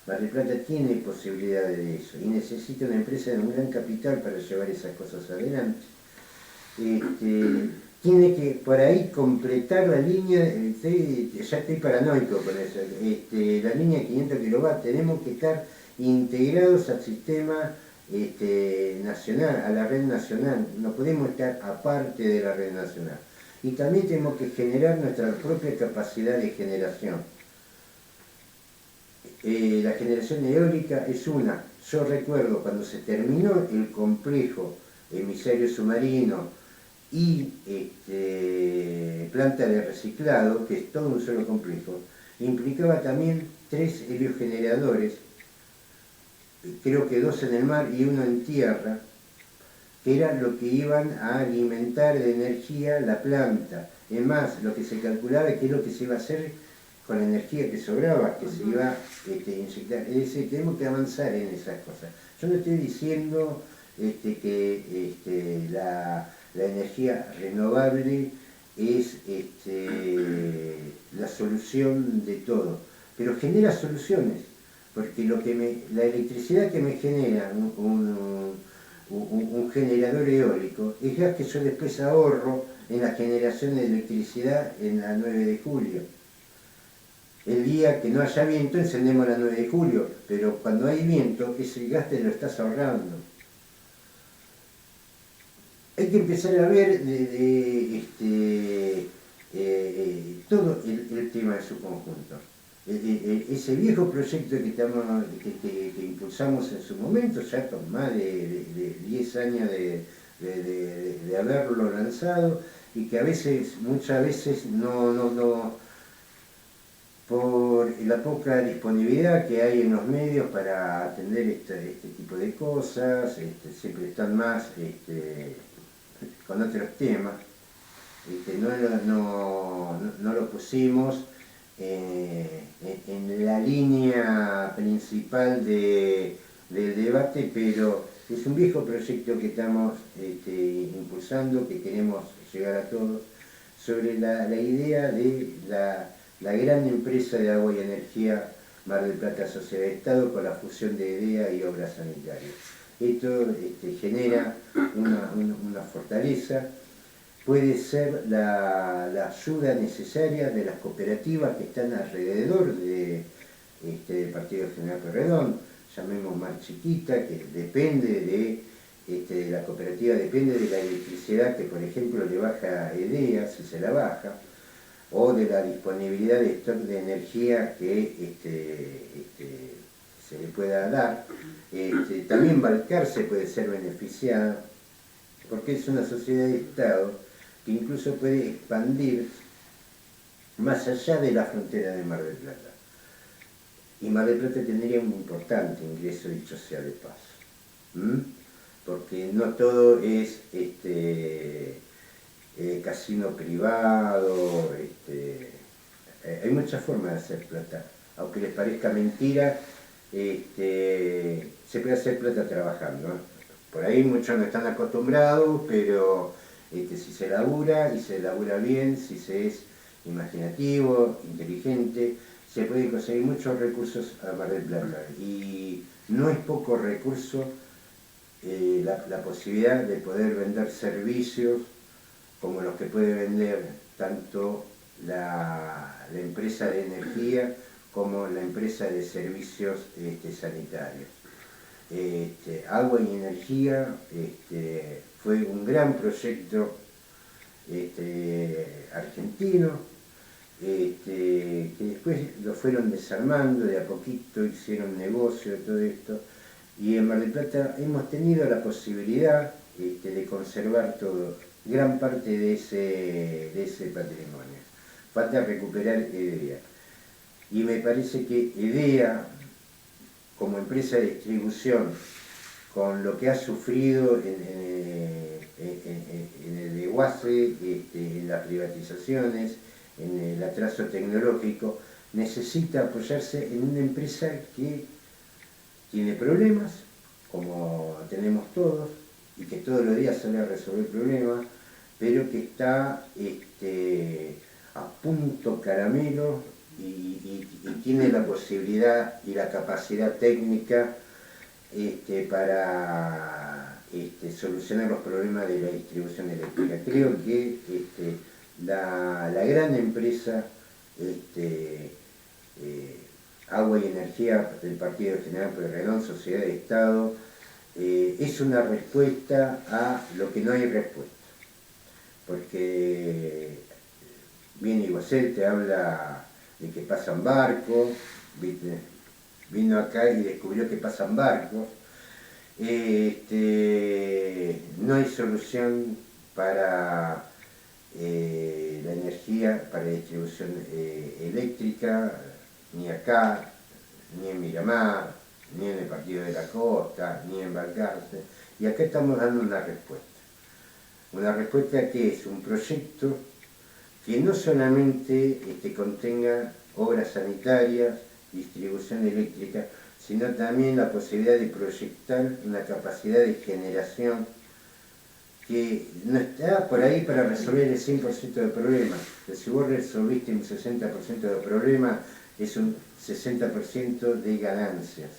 Mar del Plata tiene posibilidades de eso y necesita una empresa de un gran capital para llevar esas cosas adelante. Tiene que por ahí completar la línea, ya estoy paranoico con eso, la línea 500 kW, tenemos que estar integrados al sistema nacional, a la red nacional, no podemos estar aparte de la red nacional. Y también tenemos que generar nuestra propia capacidad de generación. La generación eólica es una. Yo recuerdo cuando se terminó el complejo emisario submarino y planta de reciclado, que es todo un solo complejo, implicaba también 3 heliogeneradores, creo que 2 en el mar y 1 en tierra, que era lo que iban a alimentar de energía la planta. Es más, lo que se calculaba es que es lo que se iba a hacer con la energía que sobraba, que se iba a inyectar. Es decir, tenemos que avanzar en esas cosas. Yo no estoy diciendo que la energía renovable es la solución de todo, pero genera soluciones, porque la electricidad que me genera un generador eólico es gas que yo después ahorro en la generación de electricidad en la 9 de julio. El día que no haya viento encendemos la 9 de julio, pero cuando hay viento ese gas te lo estás ahorrando. Hay que empezar a ver todo el tema en su conjunto. Ese viejo proyecto que impulsamos en su momento, ya con más de 10 años de haberlo lanzado, y que muchas veces por la poca disponibilidad que hay en los medios para atender este tipo de cosas, siempre están más con otros temas, no lo pusimos en la línea principal del debate, pero es un viejo proyecto que estamos impulsando, que queremos llegar a todos, sobre la idea de la gran empresa de agua y energía Mar del Plata Sociedad de Estado con la fusión de EDEA y Obras Sanitarias. Esto genera una fortaleza, puede ser la ayuda necesaria de las cooperativas que están alrededor del Partido General Pueyrredón, llamemos Mar Chiquita, que depende de la cooperativa, depende de la electricidad que por ejemplo le baja EDEA, si se la baja, o de la disponibilidad de stock de energía que se le pueda dar. También Balcarce puede ser beneficiada, porque es una sociedad de Estado que incluso puede expandir más allá de la frontera de Mar del Plata. Y Mar del Plata tendría un importante ingreso, dicho sea de paso, porque no todo es casino privado, hay muchas formas de hacer plata, aunque les parezca mentira, se puede hacer plata trabajando, ¿no? Por ahí muchos no están acostumbrados, pero si se labura, y se labura bien, si se es imaginativo, inteligente, se pueden conseguir muchos recursos a Mar del Plata. Y no es poco recurso la posibilidad de poder vender servicios como los que puede vender tanto la empresa de energía como la empresa de servicios sanitarios. Agua y Energía fue un gran proyecto argentino, que después lo fueron desarmando de a poquito, hicieron negocio de todo esto, y en Mar del Plata hemos tenido la posibilidad de conservar gran parte de ese patrimonio. Falta recuperar EDEA. Y me parece que EDEA, como empresa de distribución, con lo que ha sufrido en el desguace, en las privatizaciones, en el atraso tecnológico, necesita apoyarse en una empresa que tiene problemas, como tenemos todos, y que todos los días sale a resolver problemas, pero que está a punto caramelo y tiene la posibilidad y la capacidad técnica para solucionar los problemas de la distribución eléctrica. Creo que la gran empresa Agua y Energía del Partido General Pueyrredón, Sociedad de Estado, es una respuesta a lo que no hay respuesta. Porque viene Iguacel, te habla de que pasan barcos, ¿viste? Vino acá y descubrió que pasan barcos. No hay solución para la energía, para la distribución eléctrica, ni acá, ni en Miramar, ni en el Partido de la Costa, ni en Balcarce. Y acá estamos dando una respuesta. Una respuesta que es un proyecto que no solamente contenga obras sanitarias, distribución eléctrica, sino también la posibilidad de proyectar una capacidad de generación que no está por ahí para resolver el 100% de problemas. Pero si vos resolviste un 60% de problemas, es un 60% de ganancias.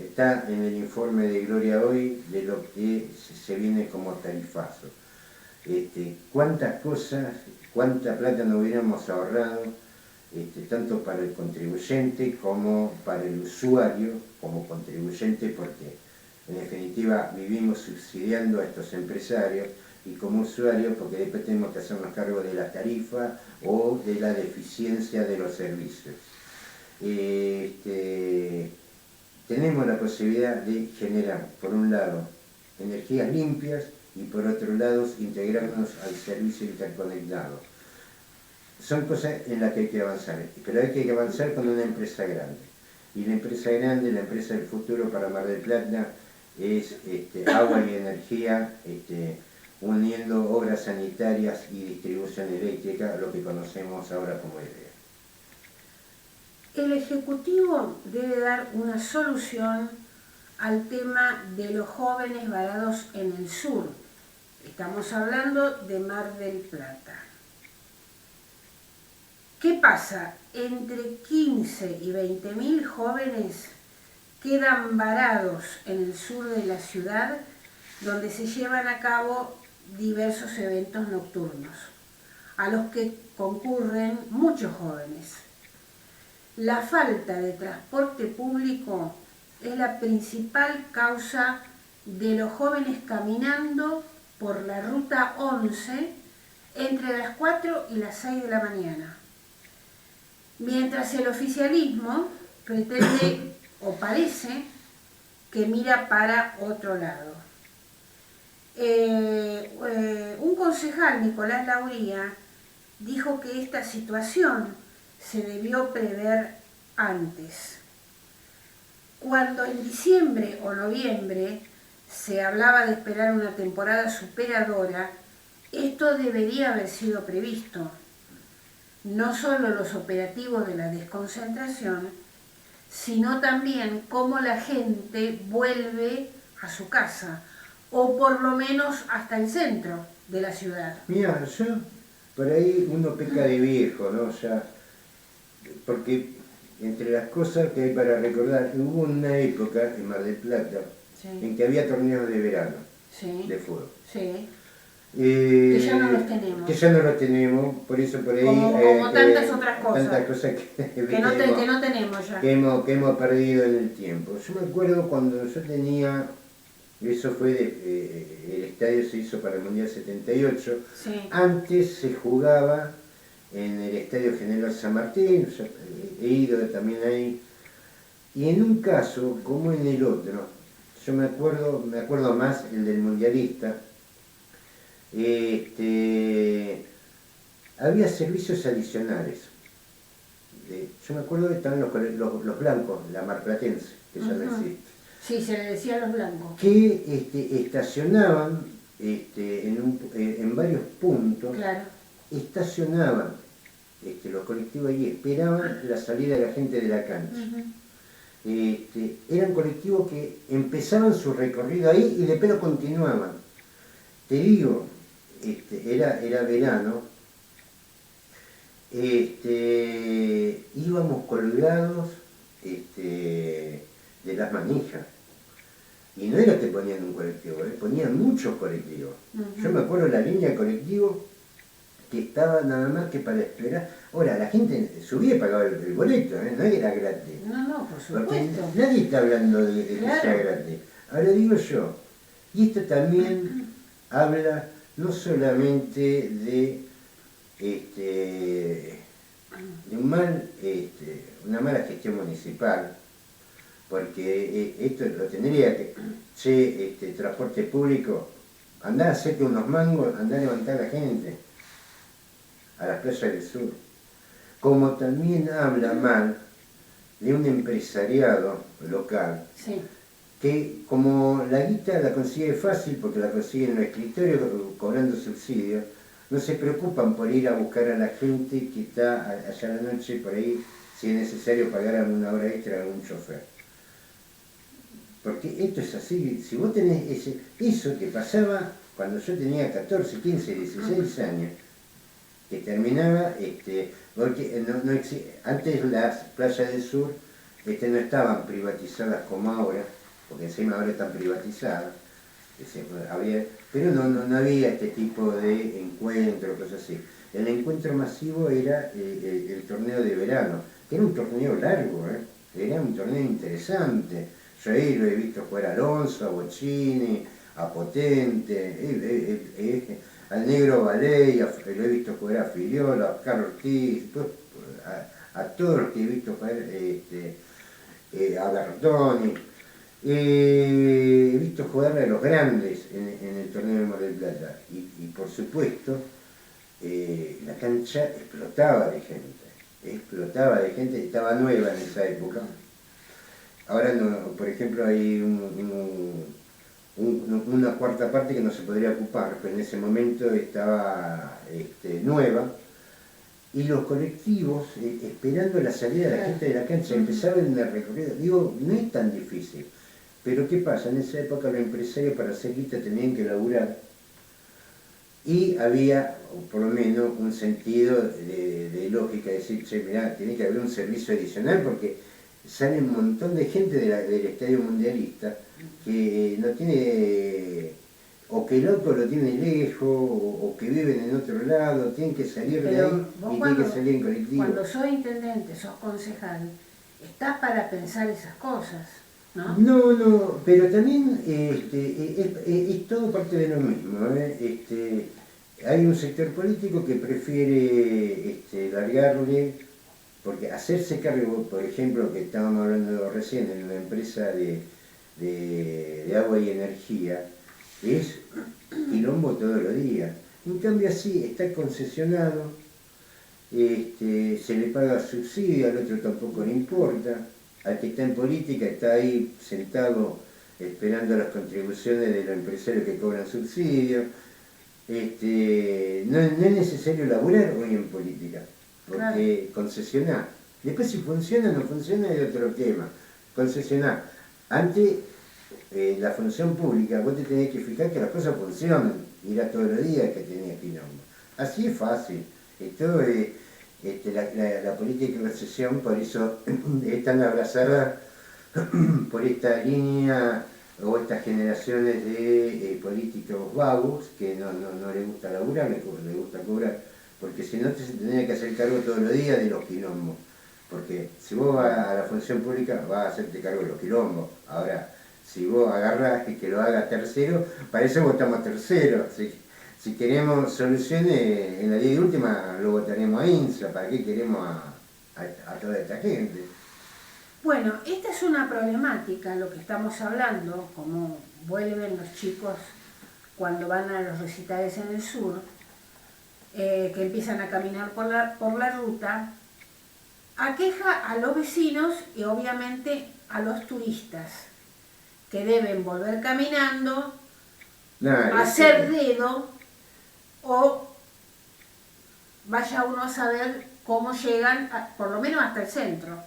Está en el informe de Gloria hoy de lo que se viene como tarifazo. Cuántas cosas, cuánta plata nos hubiéramos ahorrado, tanto para el contribuyente como para el usuario, como contribuyente, porque en definitiva vivimos subsidiando a estos empresarios, y como usuario porque después tenemos que hacernos cargo de la tarifa o de la deficiencia de los servicios. Tenemos la posibilidad de generar, por un lado, energías limpias y por otro lado, integrarnos al servicio interconectado. Son cosas en las que hay que avanzar, pero hay que avanzar con una empresa grande. Y la empresa grande, la empresa del futuro para Mar del Plata, es agua y energía, uniendo obras sanitarias y distribución eléctrica, a lo que conocemos ahora como IDEA. El Ejecutivo debe dar una solución al tema de los jóvenes varados en el sur. Estamos hablando de Mar del Plata. ¿Qué pasa? Entre 15 y 20.000 jóvenes quedan varados en el sur de la ciudad, donde se llevan a cabo diversos eventos nocturnos, a los que concurren muchos jóvenes. La falta de transporte público es la principal causa de los jóvenes caminando por la ruta 11 entre las 4 y las 6 de la mañana. Mientras el oficialismo pretende o parece que mira para otro lado. Un concejal, Nicolás Lauría, dijo que esta situación se debió prever antes. Cuando en diciembre o noviembre se hablaba de esperar una temporada superadora, esto debería haber sido previsto. No solo los operativos de la desconcentración, sino también cómo la gente vuelve a su casa, o por lo menos hasta el centro de la ciudad. Mira, por ahí uno peca de viejo, ¿no? Porque entre las cosas que hay para recordar, hubo una época en Mar del Plata en que había torneos de verano, de fútbol. Sí. Que ya no los tenemos. Que ya no los tenemos, por eso por ahí... Como tantas otras cosas. Tantas cosas que no tenemos ya. Que hemos perdido en el tiempo. Yo me acuerdo cuando yo tenía... Eso fue, el estadio se hizo para el Mundial 78. Sí. Antes se jugaba en el Estadio General San Martín, yo he ido también ahí. Y en un caso, como en el otro, yo me acuerdo más el del mundialista, había servicios adicionales. Yo me acuerdo que estaban los blancos, la marplatense, que ya no existe. Sí, se le decía a los blancos. Que estacionaban en varios puntos, claro. Estacionaban los colectivos ahí, esperaban la salida de la gente de la cancha. Eran colectivos que empezaban su recorrido ahí y después lo continuaban. Te digo, era verano, íbamos colgados de las manijas. Y no era que ponían un colectivo, ponían muchos colectivos. Yo me acuerdo la línea de colectivos que estaba nada más que para esperar. Ahora, la gente subía y pagaba el boleto, no era gratis. No, por Porque supuesto. nadie está hablando de que Claro. sea gratis. Ahora digo yo, y esto también habla no solamente de una mala gestión municipal, porque esto lo tendría que, transporte público, andá a hacerte unos mangos, andá a levantar a la gente a las playas del sur. Como también habla mal de un empresariado local, Sí. que como la guita la consigue fácil, porque la consigue en los escritorios cobrando subsidios, no se preocupan por ir a buscar a la gente que está allá a la noche, por ahí, si es necesario pagar alguna hora extra a algún chofer. Porque esto es así, si vos tenés eso que pasaba cuando yo tenía 14, 15, 16 años, que terminaba, porque antes las playas del sur no estaban privatizadas como ahora, porque encima ahora están privatizadas, pero no había este tipo de encuentros, cosas así. El encuentro masivo era el torneo de verano, que era un torneo largo, era un torneo interesante. Yo ahí lo he visto jugar a Alonso, a Bocchini, a Potente, al Negro Valey, lo he visto jugar a Filiolo, a Carlos Ortiz, a todos los que he visto jugar, a Bertoni. He visto jugar a los grandes en el torneo de Mar del Plata y por supuesto la cancha explotaba de gente, estaba nueva en esa época. Ahora, no, por ejemplo, hay una cuarta parte que no se podría ocupar, pero en ese momento estaba nueva, y los colectivos, esperando la salida de la gente de la cancha, empezaban el recorrido. Digo, no es tan difícil, pero ¿qué pasa? En esa época los empresarios para hacer guita tenían que laburar, y había, por lo menos, un sentido de lógica, de decir, che, mirá, tiene que haber un servicio adicional, porque sale un montón de gente del Estadio Mundialista que no tiene, o que el auto lo tiene lejos, o que viven en otro lado, tienen que salir de ahí y tienen que salir en colectivo. Cuando sos intendente, sos concejal, estás para pensar esas cosas, ¿no? No, pero también es todo parte de lo mismo. Hay un sector político que prefiere largarle, porque hacerse cargo, por ejemplo, que estábamos hablando recién en una empresa de agua y energía, es quilombo todos los días. En cambio así está concesionado, se le paga subsidio, al otro tampoco le importa, al que está en política está ahí sentado esperando las contribuciones de los empresarios que cobran subsidios. No es necesario laburar hoy en política, porque concesionar. Después si funciona o no funciona es otro tema. Concesionar. Antes, la función pública, vos te tenés que fijar que las cosas funcionan, ir a todos los días que tenías quilombo. Así es fácil. Esto es la política de concesión, por eso están abrazadas por esta línea o estas generaciones de políticos vagos que no les gusta laburar, les gusta cobrar, porque si no te tendría que hacer cargo todos los días de los quilombos, porque si vos vas a la función pública vas a hacerte cargo de los quilombos. Ahora, si vos agarrás y que lo haga tercero, para eso votamos tercero. Si queremos soluciones, en la ley de última lo votaremos a INSA, ¿para qué queremos a toda esta gente? Bueno, esta es una problemática, lo que estamos hablando, como vuelven los chicos cuando van a los recitales en el sur, que empiezan a caminar por la ruta, aqueja a los vecinos y obviamente a los turistas, que deben volver caminando, hacer dedo, o vaya uno a saber cómo llegan, por lo menos hasta el centro.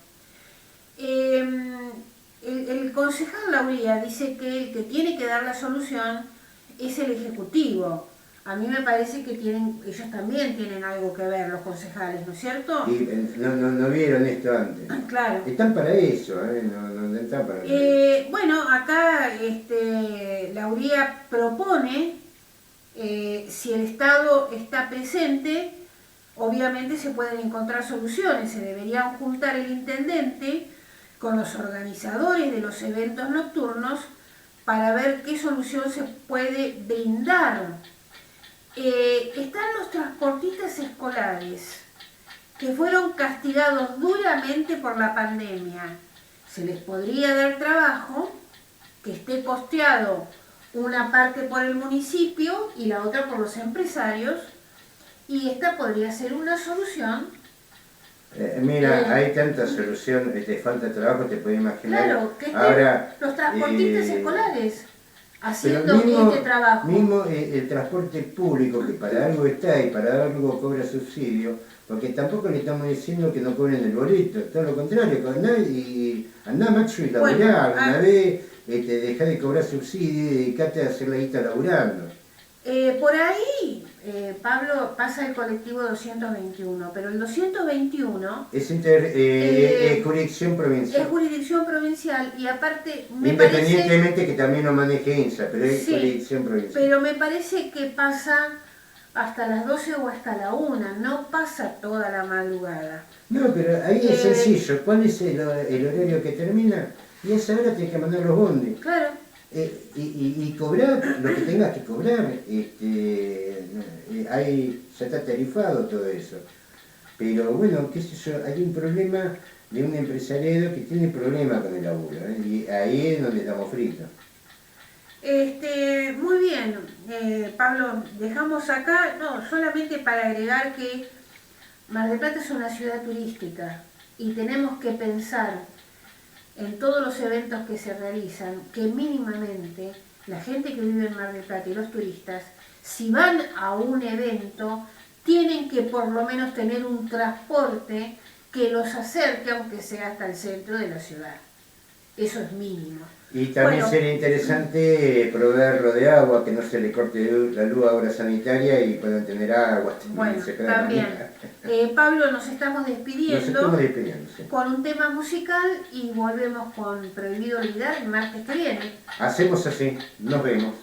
El concejal Lauría dice que el que tiene que dar la solución es el Ejecutivo. A mí me parece que ellos también tienen algo que ver, los concejales, ¿no es cierto? Y no vieron esto antes. Claro. Están para eso, no están para eso. Bueno, acá Lauría propone, si el Estado está presente, obviamente se pueden encontrar soluciones. Se deberían juntar el intendente con los organizadores de los eventos nocturnos para ver qué solución se puede brindar. Están los transportistas escolares, que fueron castigados duramente por la pandemia. Se les podría dar trabajo, que esté costeado una parte por el municipio y la otra por los empresarios, y esta podría ser una solución. Mira, hay tanta solución, te falta trabajo, te puedes imaginar. Claro, que estén ahora, los transportistas escolares pero haciendo mismo, este trabajo. Mismo el transporte público, que para algo está y para algo cobra subsidio, porque tampoco le estamos diciendo que no cobren el boleto, todo lo contrario, andá macho y laburá, una vez dejá de cobrar subsidio y dedicate a hacer la guita laburando. Por ahí, Pablo, pasa el colectivo 221, pero el 221 es jurisdicción provincial. es jurisdicción provincial y aparte me Independientemente parece, que también lo maneje INSA, pero es sí, jurisdicción provincial. pero me parece que pasa hasta las 12 o hasta la 1, no pasa toda la madrugada. No, pero ahí es sencillo. ¿Cuál es el horario que termina? Y a esa hora tienes que mandar los bondis. Claro. Y cobrar lo que tengas que cobrar. Ya está tarifado todo eso. Pero bueno, qué sé yo, hay un problema de un empresariado que tiene problemas con el laburo, y ahí es donde estamos fritos. Muy bien, Pablo, dejamos acá, no, solamente para agregar que Mar del Plata es una ciudad turística y tenemos que pensar en todos los eventos que se realizan, que mínimamente la gente que vive en Mar del Plata y los turistas, si van a un evento, tienen que por lo menos tener un transporte que los acerque, aunque sea hasta el centro de la ciudad. Eso es mínimo. Y también sería interesante proveerlo de agua, que no se le corte la luz a obra sanitaria y puedan tener agua. Bueno, también. Pablo, nos estamos despidiendo, sí, con un tema musical y volvemos con Prohibido Olvidar el martes que viene. Hacemos así, nos vemos.